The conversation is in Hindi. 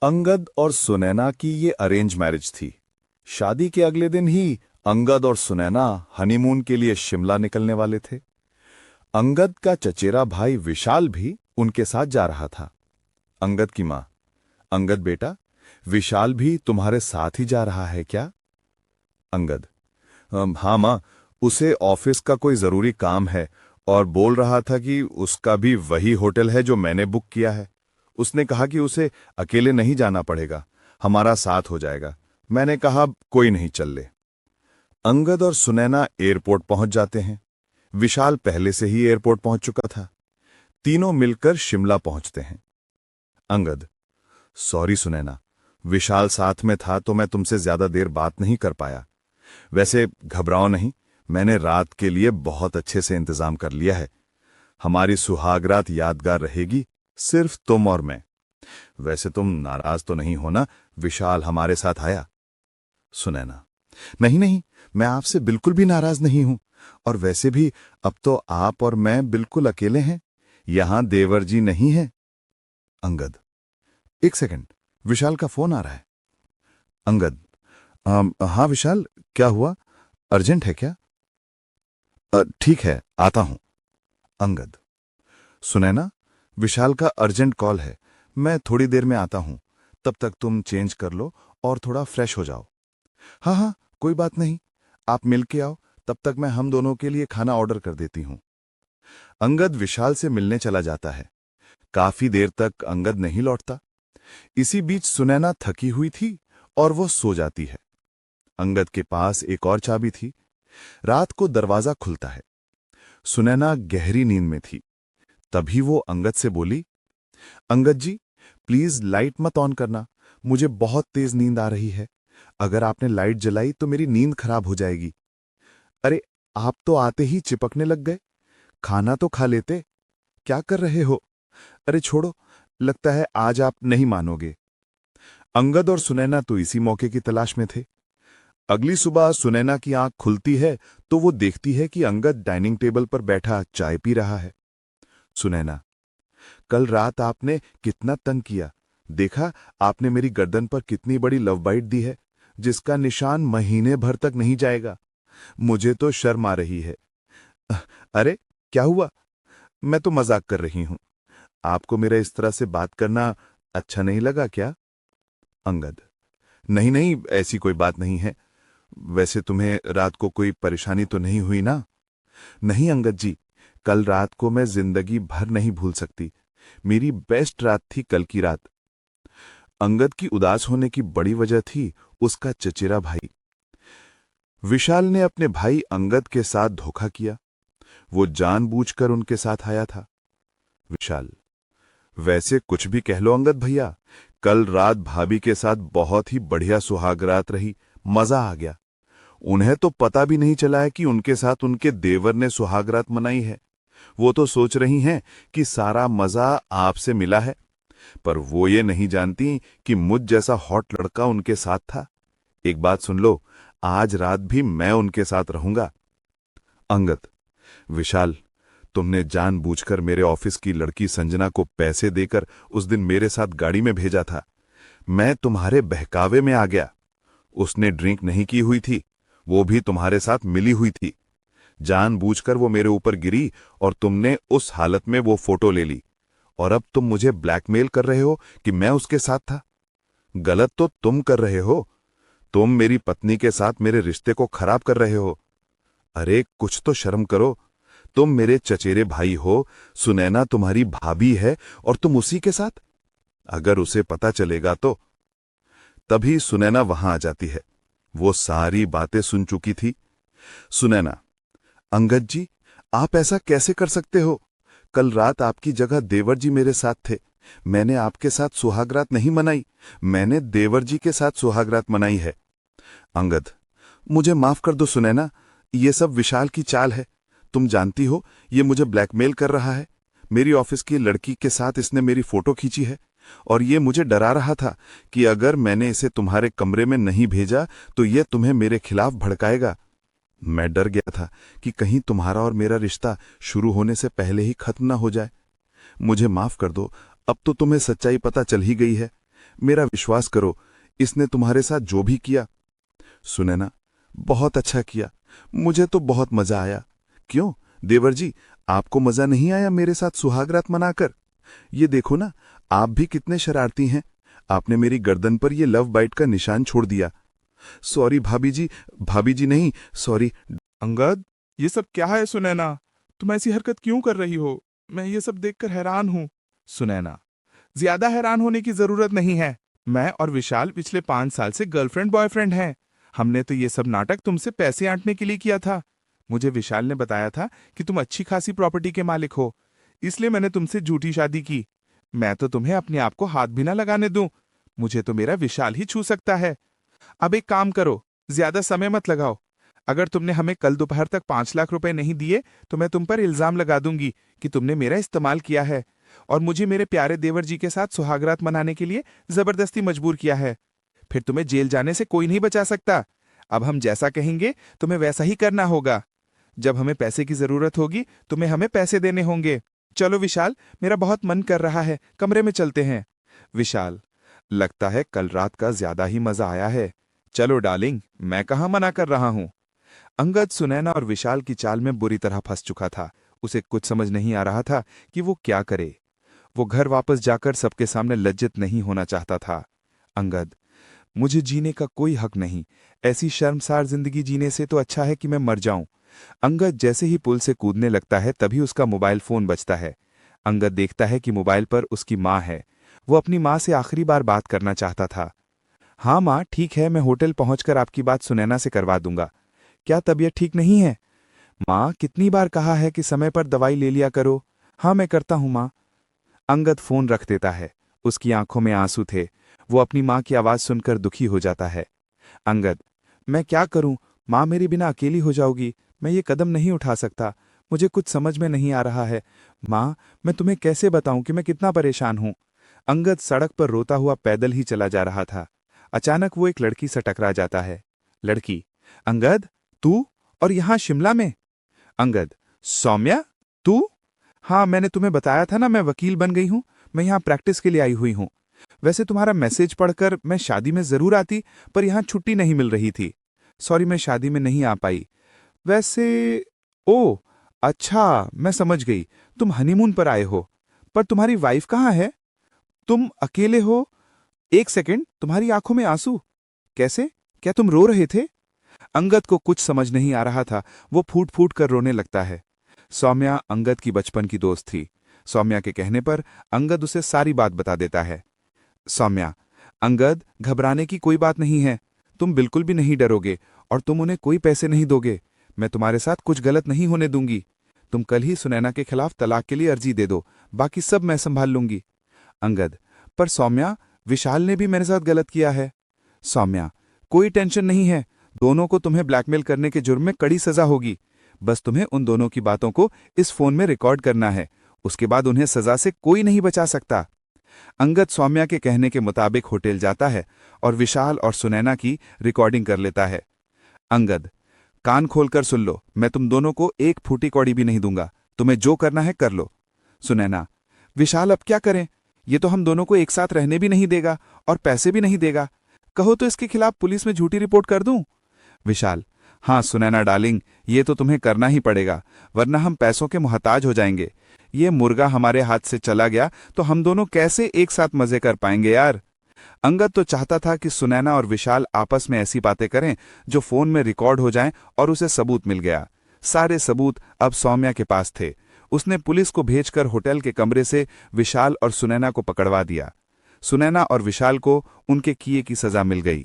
अंगद और सुनैना की ये अरेंज मैरिज थी। शादी के अगले दिन ही अंगद और सुनैना हनीमून के लिए शिमला निकलने वाले थे। अंगद का चचेरा भाई विशाल भी उनके साथ जा रहा था। अंगद की मां, अंगद बेटा, विशाल भी तुम्हारे साथ ही जा रहा है क्या? अंगद, हाँ मां, उसे ऑफिस का कोई जरूरी काम है और बोल रहा था कि उसका भी वही होटल है जो मैंने बुक किया है। उसने कहा कि उसे अकेले नहीं जाना पड़ेगा, हमारा साथ हो जाएगा। मैंने कहा कोई नहीं, चल ले। अंगद और सुनैना एयरपोर्ट पहुंच जाते हैं। विशाल पहले से ही एयरपोर्ट पहुंच चुका था। तीनों मिलकर शिमला पहुंचते हैं। अंगद, सॉरी सुनैना, विशाल साथ में था तो मैं तुमसे ज्यादा देर बात नहीं कर पाया। वैसे घबराओ नहीं, मैंने रात के लिए बहुत अच्छे से इंतजाम कर लिया है। हमारी सुहागरात यादगार रहेगी, सिर्फ तुम और मैं। वैसे तुम नाराज तो नहीं होना, विशाल हमारे साथ आया? सुनैना, नहीं नहीं, मैं आपसे बिल्कुल भी नाराज नहीं हूं। और वैसे भी अब तो आप और मैं बिल्कुल अकेले हैं, यहां देवर जी नहीं है। अंगद, एक सेकंड, विशाल का फोन आ रहा है। अंगद, हाँ विशाल, क्या हुआ? अर्जेंट है क्या? ठीक है, आता हूं। अंगद, सुनैना, विशाल का अर्जेंट कॉल है, मैं थोड़ी देर में आता हूं। तब तक तुम चेंज कर लो और थोड़ा फ्रेश हो जाओ। हाँ हाँ, कोई बात नहीं, आप मिल के आओ, तब तक मैं हम दोनों के लिए खाना ऑर्डर कर देती हूं। अंगद विशाल से मिलने चला जाता है। काफी देर तक अंगद नहीं लौटता। इसी बीच सुनैना थकी हुई थी और वो सो जाती है। अंगद के पास एक और चाबी थी। रात को दरवाजा खुलता है। सुनैना गहरी नींद में थी। तभी वो अंगद से बोली, अंगद जी, प्लीज लाइट मत ऑन करना, मुझे बहुत तेज नींद आ रही है। अगर आपने लाइट जलाई तो मेरी नींद खराब हो जाएगी। अरे, आप तो आते ही चिपकने लग गए, खाना तो खा लेते। क्या कर रहे हो? अरे छोड़ो, लगता है आज आप नहीं मानोगे। अंगद और सुनैना तो इसी मौके की तलाश में थे। अगली सुबह सुनैना की आंख खुलती है तो वो देखती है कि अंगद डाइनिंग टेबल पर बैठा चाय पी रहा है। सुनैना, कल रात आपने कितना तंग किया। देखा आपने मेरी गर्दन पर कितनी बड़ी लव बाइट दी है, जिसका निशान महीने भर तक नहीं जाएगा। मुझे तो शर्म आ रही है। अरे क्या हुआ? मैं तो मजाक कर रही हूं। आपको मेरा इस तरह से बात करना अच्छा नहीं लगा क्या? अंगद, नहीं नहीं, ऐसी कोई बात नहीं है। वैसे तुम्हें रात को कोई परेशानी तो नहीं हुई ना? नहीं अंगद जी, कल रात को मैं जिंदगी भर नहीं भूल सकती। मेरी बेस्ट रात थी कल की रात। अंगद की उदास होने की बड़ी वजह थी उसका चचेरा भाई। विशाल ने अपने भाई अंगद के साथ धोखा किया। वो जानबूझकर उनके साथ आया था। विशाल, वैसे कुछ भी कह लो अंगद भैया, कल रात भाभी के साथ बहुत ही बढ़िया सुहागरात रही, मजा आ गया। उन्हें तो पता भी नहीं चला है कि उनके साथ उनके देवर ने सुहागरात मनाई है। वो तो सोच रही हैं कि सारा मजा आपसे मिला है, पर वो ये नहीं जानती कि मुझ जैसा हॉट लड़का उनके साथ था। एक बात सुन लो, आज रात भी मैं उनके साथ रहूंगा। अंगद, विशाल, तुमने जानबूझकर मेरे ऑफिस की लड़की संजना को पैसे देकर उस दिन मेरे साथ गाड़ी में भेजा था। मैं तुम्हारे बहकावे में आ गया। उसने ड्रिंक नहीं की हुई थी, वो भी तुम्हारे साथ मिली हुई थी। जानबूझकर वो मेरे ऊपर गिरी और तुमने उस हालत में वो फोटो ले ली। और अब तुम मुझे ब्लैकमेल कर रहे हो कि मैं उसके साथ था। गलत तो तुम कर रहे हो। तुम मेरी पत्नी के साथ मेरे रिश्ते को खराब कर रहे हो। अरे कुछ तो शर्म करो। तुम मेरे चचेरे भाई हो, सुनैना तुम्हारी भाभी है और तुम उसी के साथ। अगर उसे पता चलेगा तो। तभी सुनैना वहां आ जाती है। वो सारी बातें सुन चुकी थी। सुनैना, अंगद जी, आप ऐसा कैसे कर सकते हो? कल रात आपकी जगह देवर जी मेरे साथ थे। मैंने आपके साथ सुहागरात नहीं मनाई, मैंने देवर जी के साथ सुहागरात मनाई है। अंगद, मुझे माफ कर दो सुनैना, ये सब विशाल की चाल है। तुम जानती हो ये मुझे ब्लैकमेल कर रहा है। मेरी ऑफिस की लड़की के साथ इसने मेरी फोटो खींची है और ये मुझे डरा रहा था कि अगर मैंने इसे तुम्हारे कमरे में नहीं भेजा तो ये तुम्हें मेरे खिलाफ भड़काएगा। मैं डर गया था कि कहीं तुम्हारा और मेरा रिश्ता शुरू होने से पहले ही खत्म ना हो जाए। मुझे माफ कर दो, अब तो तुम्हें सच्चाई पता चल ही गई है। मेरा विश्वास करो, इसने तुम्हारे साथ जो भी किया। सुनैना, बहुत अच्छा किया, मुझे तो बहुत मजा आया। क्यों देवर जी, आपको मजा नहीं आया मेरे साथ सुहागरात मनाकर? ये देखो ना, आप भी कितने शरारती हैं। आपने मेरी गर्दन पर ये लव बाइट का निशान छोड़ दिया। सॉरी भाभी जी नहीं, सॉरी। अंगद, ये सब क्या है सुनैना? तुम ऐसी हरकत क्यों कर रही हो? मैं ये सब देखकर हैरान हूं। सुनैना, ज्यादा हैरान होने की जरूरत नहीं है। मैं और विशाल पिछले 5 साल से गर्लफ्रेंड बॉयफ्रेंड हैं। हमने तो ये सब नाटक तुमसे पैसे आंटने के लिए किया था। मुझे विशाल ने बताया था कि तुम अच्छी खासी प्रॉपर्टी के मालिक हो, इसलिए मैंने तुमसे झूठी शादी की। मैं तो तुम्हें अपने आप को हाथ भी ना लगाने दूं। मुझे तो मेरा विशाल ही छू सकता है। अब एक काम करो, ज्यादा समय मत लगाओ। अगर तुमने हमें कल दोपहर तक 5 लाख रुपए नहीं दिए तो मैं तुम पर इल्जाम लगा दूंगी कि तुमने मेरा इस्तेमाल किया है और मुझे मेरे प्यारे देवर जी के साथ सुहागरात मनाने के लिए जबरदस्ती मजबूर किया है। फिर तुम्हें जेल जाने से कोई नहीं बचा सकता। अब हम जैसा कहेंगे तुम्हें वैसा ही करना होगा। जब हमें पैसे की जरूरत होगी तुम्हें हमें पैसे देने होंगे। चलो विशाल, मेरा बहुत मन कर रहा है, कमरे में चलते हैं। विशाल, लगता है कल रात का ज्यादा ही मजा आया है। चलो डार्लिंग, मैं कहाँ मना कर रहा हूं। अंगद सुनैना और विशाल की चाल में बुरी तरह फंस चुका था। उसे कुछ समझ नहीं आ रहा था कि वो क्या करे। वो घर वापस जाकर सबके सामने लज्जित नहीं होना चाहता था। अंगद, मुझे जीने का कोई हक नहीं। ऐसी शर्मसार जिंदगी जीने से तो अच्छा है कि मैं मर जाऊं। अंगद जैसे ही पुल से कूदने लगता है तभी उसका मोबाइल फोन बजता है। अंगद देखता है कि मोबाइल पर उसकी माँ है। वो अपनी माँ से आखिरी बार बात करना चाहता था। हाँ माँ, ठीक है, मैं होटल पहुंचकर आपकी बात सुनैना से करवा दूंगा। क्या तबीयत ठीक नहीं है? माँ, कितनी बार कहा है कि समय पर दवाई ले लिया करो। हाँ, मैं करता हूं माँ। अंगद फोन रख देता है। उसकी आंखों में आंसू थे। वो अपनी माँ की आवाज सुनकर दुखी हो जाता है। अंगद, मैं क्या करूं? माँ मेरी बिना अकेली हो जाओगी। मैं ये कदम नहीं उठा सकता। मुझे कुछ समझ में नहीं आ रहा है। माँ, मैं तुम्हें कैसे बताऊं कि मैं कितना परेशान हूं। अंगद सड़क पर रोता हुआ पैदल ही चला जा रहा था। अचानक वो एक लड़की से टकरा जाता है। लड़की, अंगद, तू और यहां शिमला में? अंगद, सौम्या, तू? हाँ, मैंने तुम्हें बताया था ना, मैं वकील बन गई हूं। मैं यहाँ प्रैक्टिस के लिए आई हुई हूं। वैसे तुम्हारा मैसेज पढ़कर मैं शादी में जरूर आती, पर यहाँ छुट्टी नहीं मिल रही थी। सॉरी, मैं शादी में नहीं आ पाई। वैसे, ओ अच्छा, मैं समझ गई, तुम हनीमून पर आए हो। पर तुम्हारी वाइफ कहाँ है? तुम अकेले हो? एक सेकंड, तुम्हारी आंखों में आंसू कैसे? क्या तुम रो रहे थे? अंगद को कुछ समझ नहीं आ रहा था। वो फूट फूट कर रोने लगता है। सौम्या अंगद की बचपन की दोस्त थी। सौम्या के कहने पर अंगद उसे सारी बात बता देता है। सौम्या, अंगद, घबराने की कोई बात नहीं है। तुम बिल्कुल भी नहीं डरोगे और तुम उन्हें कोई पैसे नहीं दोगे। मैं तुम्हारे साथ कुछ गलत नहीं होने दूंगी। तुम कल ही सुनैना के खिलाफ तलाक के लिए अर्जी दे दो, बाकी सब मैं संभाल लूंगी। अंगद, पर सौम्या, विशाल ने भी मेरे साथ गलत किया है। सौम्या, कोई टेंशन नहीं है। दोनों को तुम्हें ब्लैकमेल करने के जुर्म में कड़ी सजा होगी। बस तुम्हें उन दोनों की बातों को इस फोन में रिकॉर्ड करना है। उसके बाद उन्हें सजा से कोई नहीं बचा सकता। अंगद सौम्या के कहने के मुताबिक होटल जाता है और विशाल और सुनैना की रिकॉर्डिंग कर लेता है। अंगद, कान खोलकर सुन लो, मैं तुम दोनों को एक फूटी कौड़ी भी नहीं दूंगा। तुम्हें जो करना है कर लो। सुनैना, विशाल, अब क्या करें? ये तो हम दोनों को एक साथ रहने भी नहीं देगा और पैसे भी नहीं देगा। कहो तो इसके खिलाफ पुलिस में झूठी रिपोर्ट कर दूं? विशाल, हाँ सुनैना डार्लिंग, ये तो तुम्हें करना ही पड़ेगा, वरना हम पैसों के मोहताज हो जाएंगे। ये मुर्गा हमारे हाथ से चला गया तो हम दोनों कैसे एक साथ मजे कर पाएंगे यार। अंगद तो चाहता था कि सुनैना और विशाल आपस में ऐसी बातें करें जो फोन में रिकॉर्ड हो जाएं और उसे सबूत मिल गया। सारे सबूत अब सौम्या के पास थे। उसने पुलिस को भेजकर होटल के कमरे से विशाल और सुनैना को पकड़वा दिया। सुनैना और विशाल को उनके किए की सजा मिल गई।